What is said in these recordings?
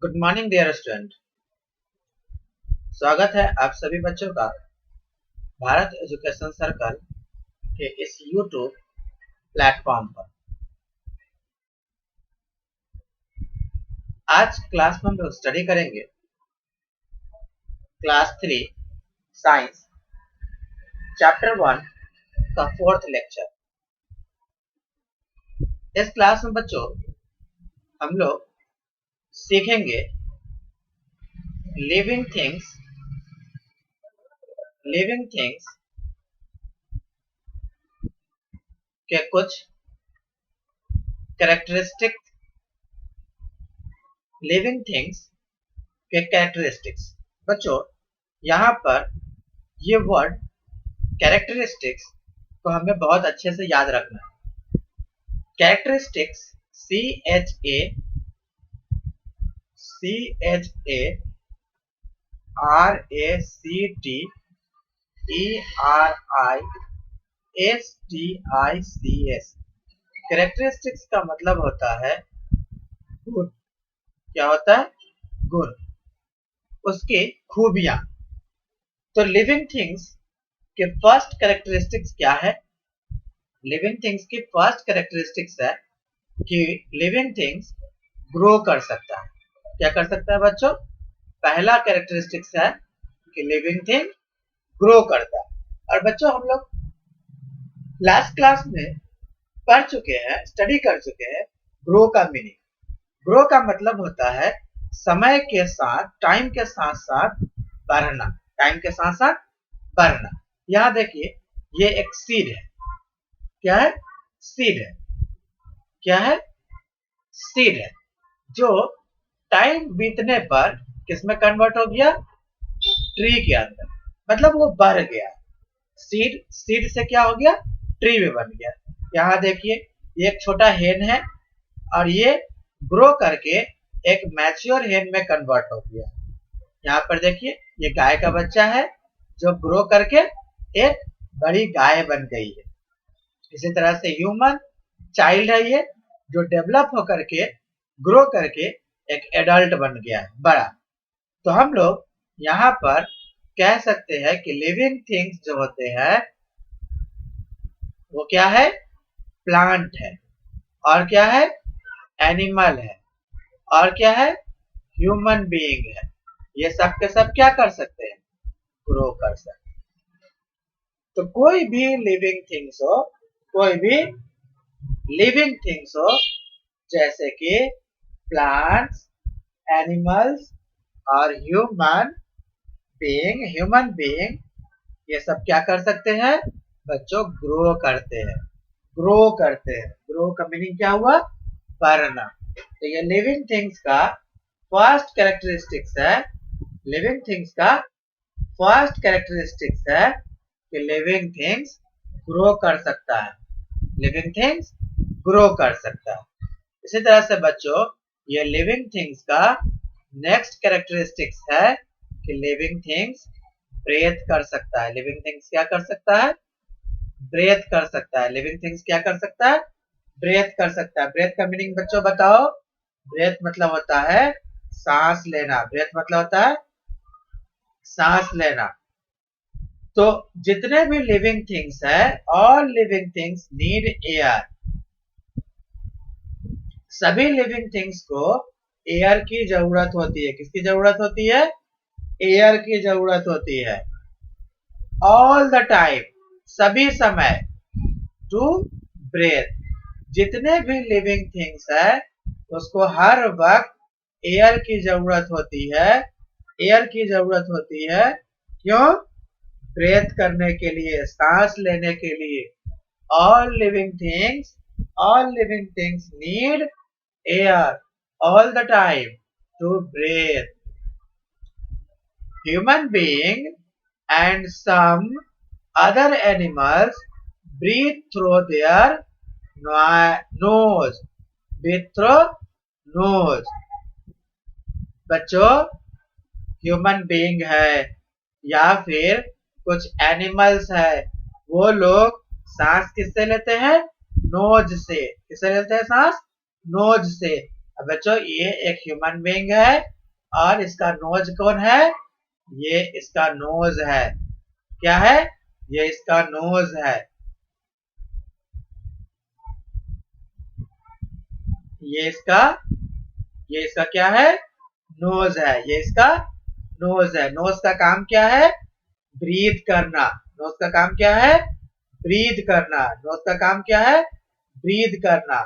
Good morning dear student. स्वागत है आप सभी बच्चों का भारत एजुकेशन सर्कल के इस यूट्यूब प्लेटफॉर्म पर। आज क्लास में हम लोग स्टडी करेंगे क्लास 3 साइंस चैप्टर 1 का 4th लेक्चर। इस क्लास में बच्चों हम लोग सीखेंगे लिविंग थिंग्स के कुछ कैरेक्टरिस्टिक्स। बच्चों यहाँ पर ये वर्ड कैरेक्टरिस्टिक्स को हमें बहुत अच्छे से याद रखना है। Characteristics CHARACTERISTICS। कैरेक्टरिस्टिक्स का मतलब होता है गुण। क्या होता है? गुण, उसकी खूबियां। तो लिविंग थिंग्स के फर्स्ट कैरेक्टरिस्टिक्स क्या है? लिविंग थिंग्स की फर्स्ट कैरेक्टरिस्टिक्स है कि लिविंग थिंग्स ग्रो कर सकता है। क्या कर सकता है बच्चों? पहला कैरेक्टरिस्टिक्स है कि लिविंग थिंग ग्रो करता है। और बच्चों हम लोग लास्ट क्लास में पढ़ चुके हैं, स्टडी कर चुके हैं ग्रो का मीनिंग। ग्रो का मतलब होता है समय के साथ, टाइम के साथ साथ बढ़ना। यहाँ देखिए ये एक सीड है। क्या है? सीड है। क्या है? सीड है, जो टाइम बीतने पर किसमें कन्वर्ट हो गया? ट्री के अंदर। मतलब वो बढ़ गया। सीड से क्या हो गया? ट्री में बन गया। यहाँ देखिए ये एक छोटा हेन है और ये ग्रो करके एक मैच्योर हेन में कन्वर्ट हो गया। यहाँ पर देखिए ये गाय का बच्चा है जो ग्रो करके एक बड़ी गाय बन गई है। इसी तरह से ह्यूमन चाइल्ड है ये, जो डेवलप होकर के ग्रो करके एक एडल्ट बन गया है, बड़ा। तो हम लोग यहाँ पर कह सकते हैं कि लिविंग थिंग्स जो होते हैं वो क्या है? प्लांट है। और क्या है? एनिमल है। और क्या है? ह्यूमन बीइंग है। ये सब के सब क्या कर सकते हैं? ग्रो कर सकते हैं। तो कोई भी लिविंग थिंग्स हो जैसे कि प्लांट्स, एनिमल्स और ह्यूमन बीइंग, ये सब क्या कर सकते हैं बच्चों? ग्रो करते हैं। ग्रो का मीनिंग क्या हुआ? बढ़ना। तो ये लिविंग थिंग्स का फर्स्ट कैरेक्टरिस्टिक्स है कि लिविंग थिंग्स ग्रो कर सकता है। इसी तरह से बच्चों ये लिविंग थिंग्स का नेक्स्ट कैरेक्टरिस्टिक्स है कि लिविंग थिंग्स ब्रेथ कर सकता है। लिविंग थिंग्स क्या कर सकता है? ब्रेथ कर सकता है। लिविंग थिंग्स क्या कर सकता है? ब्रेथ कर सकता है। ब्रेथ का मीनिंग बच्चों बताओ। ब्रेथ मतलब होता है सांस लेना। ब्रेथ मतलब होता है सांस लेना। तो जितने भी लिविंग थिंग्स है, all living things need air. सभी लिविंग थिंग्स को एयर की जरूरत होती है। किसकी जरूरत होती है? एयर की जरूरत होती है। ऑल द टाइम, सभी समय। टू ब्रेथ, जितने भी लिविंग थिंग्स है उसको हर वक्त एयर की जरूरत होती है। क्यों? ब्रेथ करने के लिए, सांस लेने के लिए। All living things need air all the time to breathe. Human being and some other animals breathe through their nose. बच्चों ह्यूमन बीइंग है या फिर कुछ एनिमल्स है, वो लोग सांस किससे लेते हैं? नोज से। किससे लेते हैं सांस? नोज से। अब बच्चों ये एक ह्यूमन बीइंग है और इसका नोज कौन है? ये इसका नोज है। क्या है? ये इसका नोज है। ये इसका क्या है? नोज है। ये इसका नोज है। नोज का काम क्या है? ब्रीथ करना। नोज का काम क्या है? ब्रीथ करना। नोज का काम क्या है? ब्रीथ करना।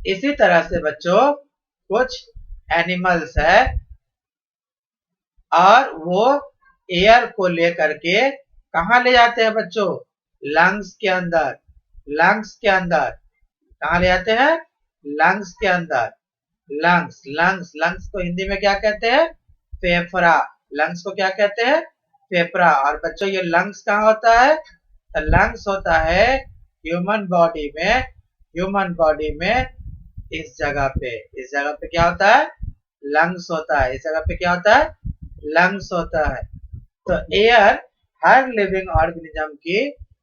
इसी तरह से बच्चों कुछ एनिमल्स है और वो एयर को लेकर के कहाँ ले जाते हैं बच्चों? लंग्स के अंदर। लंग्स के अंदर कहाँ ले जाते हैं? लंग्स के अंदर। लंग्स लंग्स लंग्स को हिंदी में क्या कहते हैं? फेफड़ा। लंग्स को क्या कहते हैं? फेफड़ा। और बच्चों ये लंग्स कहाँ होता है? तो लंग्स होता है ह्यूमन बॉडी में। ह्यूमन बॉडी में इस जगह पे क्या होता है? लंग्स होता है। इस जगह पे क्या होता है? लंग्स होता है। तो एयर हर लिविंग ऑर्गेनिज्म की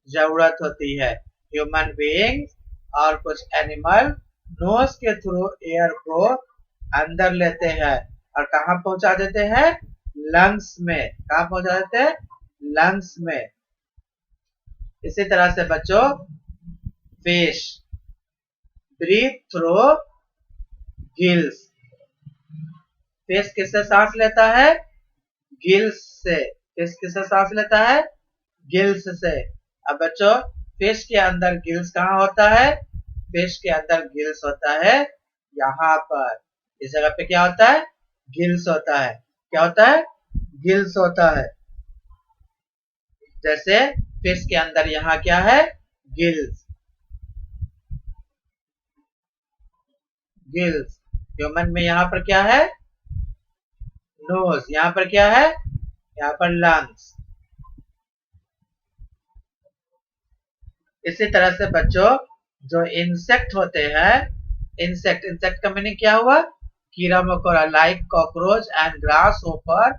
जरूरत होती है। ह्यूमन बीइंग और कुछ एनिमल नोज के थ्रू एयर को अंदर लेते हैं और कहाँ पहुंचा देते हैं? लंग्स में। कहाँ पहुंचा देते हैं? लंग्स में। इसी तरह से बच्चों fish breathe through gills. Fish किससे सांस लेता है? गिल्स से। फिश किससे सांस लेता है? गिल्स से। अब बच्चों फिश के अंदर गिल्स कहाँ होता है? फिश के अंदर गिल्स होता है यहाँ पर। इस जगह पे क्या होता है? गिल्स होता है। क्या होता है? गिल्स होता है। जैसे फिश के अंदर यहाँ क्या है? गिल्स। गिल्स। ह्यूमन में यहाँ पर क्या है? नोज। यहाँ पर क्या है? यहाँ पर लंग्स। इसी तरह से बच्चों जो इंसेक्ट होते हैं, इंसेक्ट का मीनिंग क्या हुआ? कीड़ा मकोड़ा। Like cockroach and grasshopper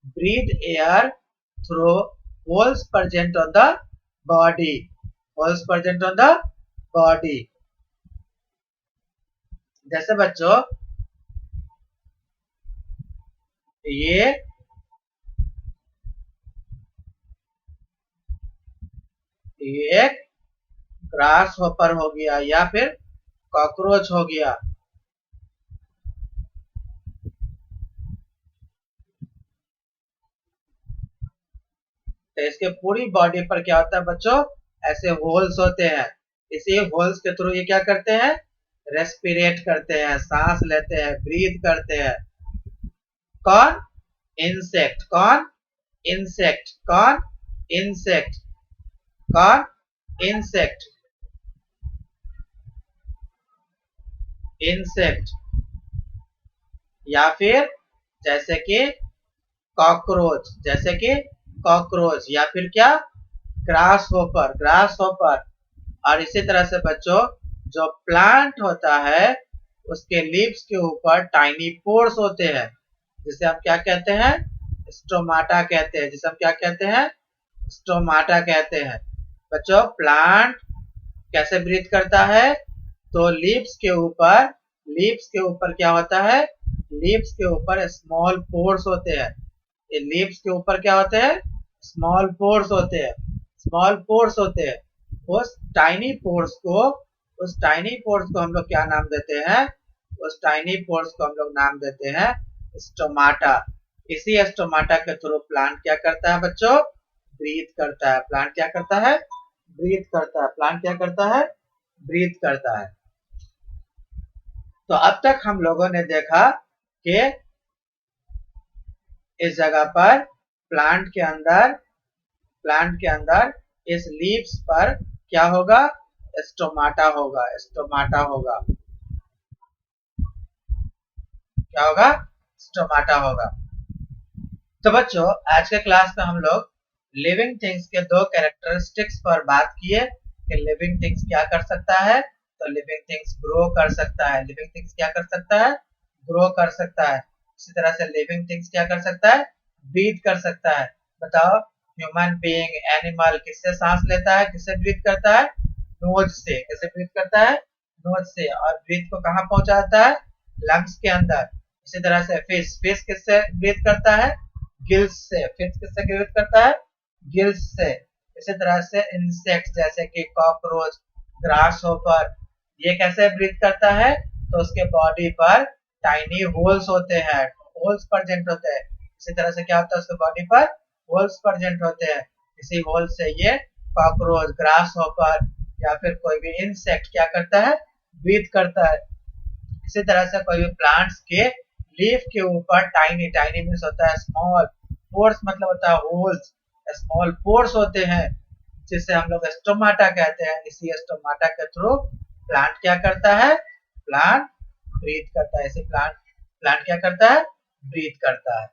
breathe air through holes present on the body. Holes present on the body. जैसे बच्चों ये एक ग्रास होपर हो गया या फिर कॉकरोच हो गया। तो इसके पूरी बॉडी पर क्या होता है बच्चों? ऐसे होल्स होते हैं। इसी होल्स के थ्रू ये क्या करते हैं? रेस्पिरेट करते हैं, सांस लेते हैं, ब्रीथ करते हैं। कौन? इंसेक्ट। कौन? इंसेक्ट। कौन? इंसेक्ट। कौन? इंसेक्ट। इंसेक्ट। या फिर जैसे कि कॉकरोच। जैसे कि कॉकरोच या फिर क्या? Grass hopper. Grass hopper. और इसी तरह से बच्चों जो प्लांट होता है उसके लीव्स के ऊपर टाइनी पोर्स होते हैं जिसे हम क्या कहते हैं? स्टोमाटा कहते हैं। जिसे हम क्या कहते हैं? स्टोमाटा कहते हैं। बच्चों प्लांट कैसे ब्रीथ करता है? तो लीव्स के ऊपर क्या होता है? लीव्स के ऊपर स्मॉल पोर्स होते हैं। ये लीव्स के ऊपर क्या होते हैं? स्मॉल पोर्स होते हैं। स्मॉल पोर्स होते हैं। उस टाइनी पोर्स को हम लोग क्या नाम देते हैं? उस टाइनी पोर्स को हम लोग नाम देते हैं स्टोमाटा। इसी स्टोमाटा के थ्रू प्लांट क्या करता है बच्चों? ब्रीथ करता है। प्लांट क्या करता है? ब्रीथ करता है। प्लांट क्या करता है? ब्रीथ करता है। तो अब तक हम लोगों ने देखा कि इस जगह पर प्लांट के अंदर इस लीव्स पर क्या होगा? स्टोमाटा होगा। स्टोमाटा होगा। क्या होगा? स्टोमाटा होगा। तो बच्चों आज के क्लास में हम लोग लिविंग थिंग्स के दो कैरेक्टरिस्टिक्स पर बात किए कि लिविंग थिंग्स क्या कर सकता है। तो लिविंग थिंग्स ग्रो कर सकता है। लिविंग थिंग्स क्या कर सकता है? ग्रो कर सकता है। इसी तरह से लिविंग थिंग्स क्या कर सकता है? ब्रीथ कर सकता है। बताओ ह्यूमन बीइंग एनिमल किससे सांस लेता है? किससे ब्रीथ करता है? नोज से। किससे ब्रीथ करता है? नोज से, और ब्रीथ को कहाँ पहुंचाता है? लंग्स के अंदर। इसी तरह से फिश, फिश किससे ब्रीथ करता है? गिल्स से। फिश किससे ब्रीथ करता है? गिल्स से। इसी तरह से इंसेक्ट जैसे कि कॉकरोच, ग्रास होपर, ये कैसे ब्रीथ करता है? तो उसके बॉडी पर टाइनी होल्स होते हैं, होल्स प्रेजेंट होते हैं। इसी तरह से क्या होता है? उसके बॉडी पर होल्स प्रेजेंट होते हैं। इसी होल से ये कॉकरोच, ग्रास होपर या फिर कोई भी इंसेक्ट क्या करता है? ब्रीथ करता है। इसी तरह से कोई भी प्लांट्स के लीफ के ऊपर टाइनी, टाइनी मीन्स होता है स्मॉल, पोर्स मतलब होता है होल्स, स्मॉल पोर्स होते हैं जिसे हम लोग स्टोमाटा कहते हैं। इसी स्टोमाटा के थ्रू प्लांट क्या करता है? प्लांट ब्रीथ करता है। इसी प्लांट प्लांट क्या करता है? ब्रीथ करता है।